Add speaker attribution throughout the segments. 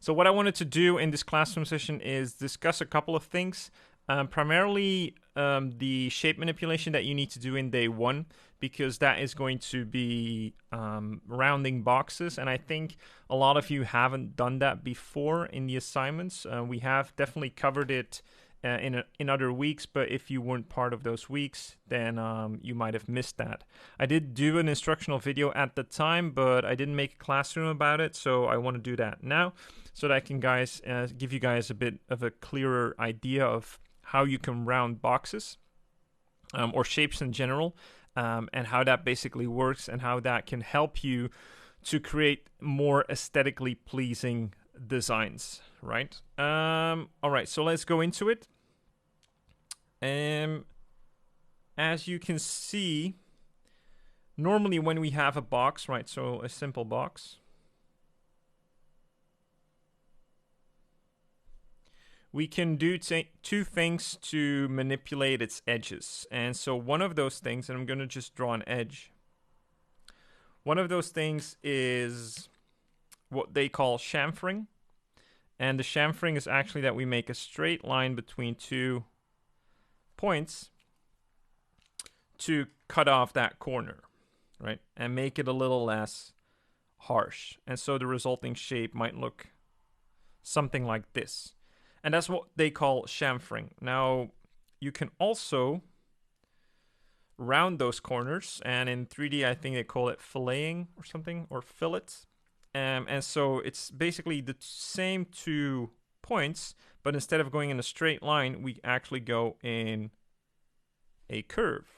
Speaker 1: So what I wanted to do in this classroom session is discuss a couple of things. Primarily the shape manipulation that you need to do in day one, because that is going to be rounding boxes. And I think a lot of you haven't done that before in the assignments. We have definitely covered it in other weeks, but if you weren't part of those weeks, then you might have missed that. I did do an instructional video at the time, but I didn't make a classroom about it, so I want to do that now so that I can give you guys a bit of a clearer idea of how you can round boxes or shapes in general, and how that basically works and how that can help you to create more aesthetically pleasing designs, right? All right, so let's go into it. As you can see, normally when we have a box, right, so a simple box, we can do two things to manipulate its edges. And so one of those things, and I'm going to just draw an edge, one of those things is what they call chamfering. And the chamfering is actually that we make a straight line between two points to cut off that corner, right? And make it a little less harsh. And so the resulting shape might look something like this. And that's what they call chamfering. Now, you can also round those corners, and in 3D, I think they call it filleting or something, or fillets. And so it's basically the same 2 points, but instead of going in a straight line, we actually go in a curve,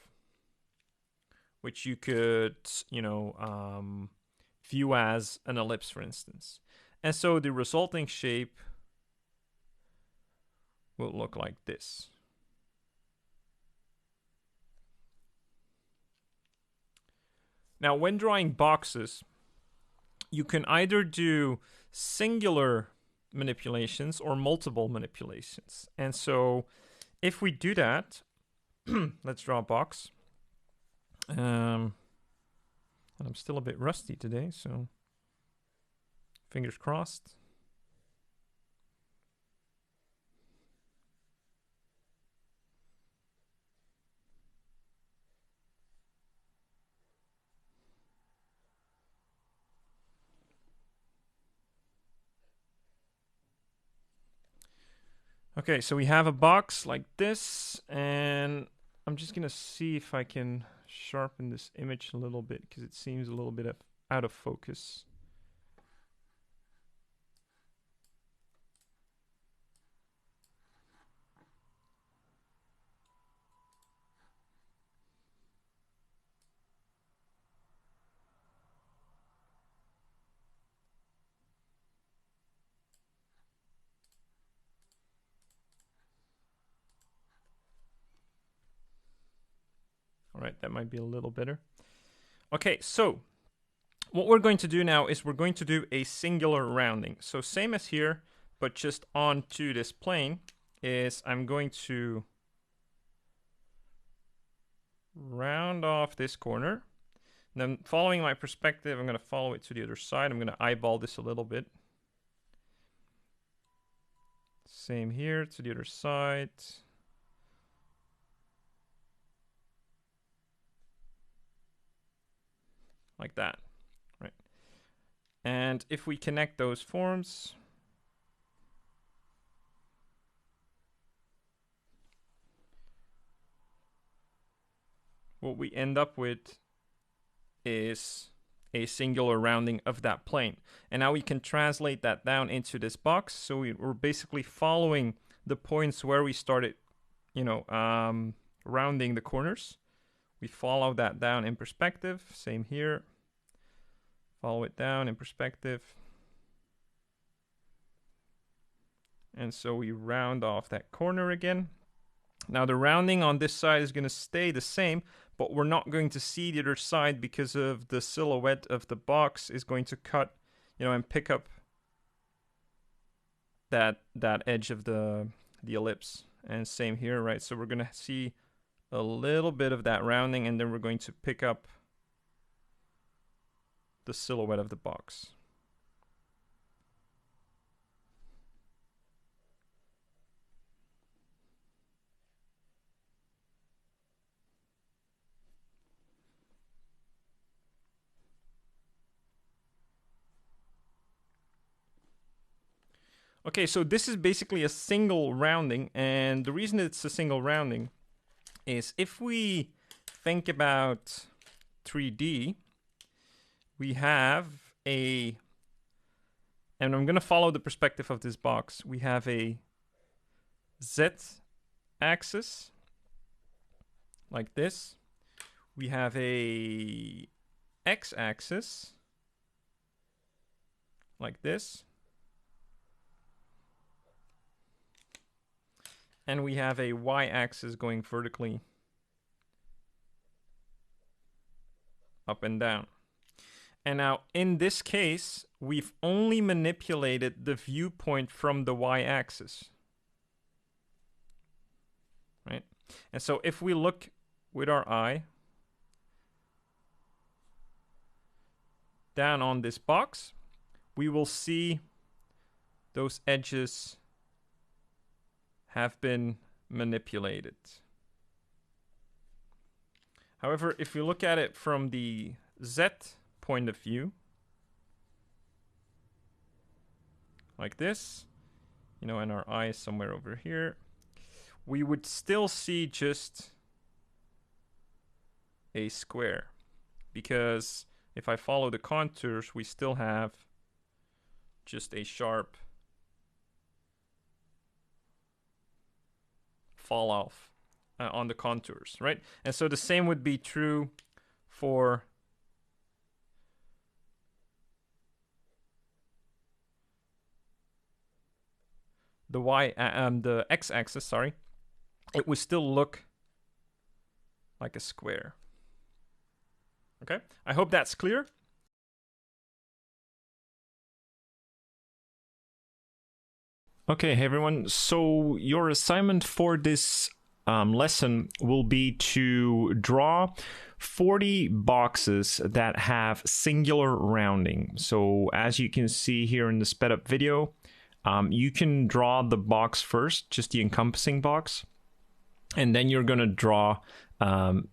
Speaker 1: which you could, view as an ellipse, for instance. And so the resulting shape will look like this. Now, when drawing boxes, you can either do singular manipulations or multiple manipulations. And so if we do that, let's draw a box. And I'm still a bit rusty today, so fingers crossed. Okay, so we have a box like this, and I'm just gonna see if I can sharpen this image a little bit because it seems a little bit out of focus. All right, that might be a little better. Okay, so what we're going to do now is we're going to do a singular rounding. So same as here, but just onto this plane is I'm going to round off this corner. And then following my perspective, I'm going to follow it to the other side. I'm going to eyeball this a little bit. Same here to the other side. Like that, right? And if we connect those forms, what we end up with is a singular rounding of that plane. And now we can translate that down into this box. So we're basically following the points where we started, rounding the corners. We follow that down in perspective. Same here. Follow it down in perspective. And so we round off that corner again. Now the rounding on this side is going to stay the same, but we're not going to see the other side because of the silhouette of the box is going to cut, and pick up that edge of the ellipse. And same here, right? So we're going to see a little bit of that rounding, and then we're going to pick up the silhouette of the box. Okay, so this is basically a single rounding, and the reason it's a single rounding is if we think about 3D, we have a, and I'm going to follow the perspective of this box, we have a z-axis like this. We have a x-axis like this. And we have a y-axis going vertically up and down. And now in this case, we've only manipulated the viewpoint from the y-axis. Right? And so if we look with our eye down on this box, we will see those edges have been manipulated. However, if we look at it from the Z point of view, like this, you know, and our eye is somewhere over here, we would still see just a square, because if I follow the contours, we still have just a sharp fall off on the contours, right? And so the same would be true for the the x-axis, sorry. It would still look like a square. Okay, I hope that's clear. Okay, hey everyone. So your assignment for this lesson will be to draw 40 boxes that have singular rounding. So as you can see here in the sped up video, you can draw the box first, just the encompassing box. And then you're going to draw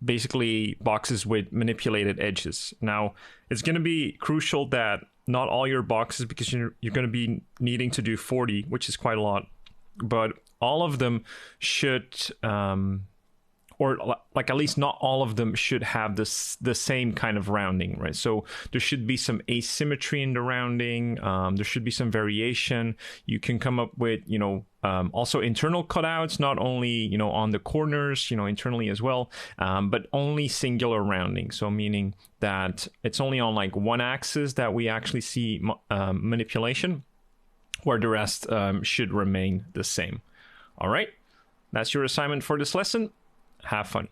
Speaker 1: basically boxes with manipulated edges. Now, it's going to be crucial that not all your boxes, because you're going to be needing to do 40, which is quite a lot, but all of them should, or like at least not all of them should have the same kind of rounding, right? So there should be some asymmetry in the rounding. There should be some variation. You can come up with, you know, also internal cutouts, not only, you know, on the corners, you know, internally as well, but only singular rounding. So meaning that it's only on like one axis that we actually see manipulation, where the rest should remain the same. All right, that's your assignment for this lesson. Have fun.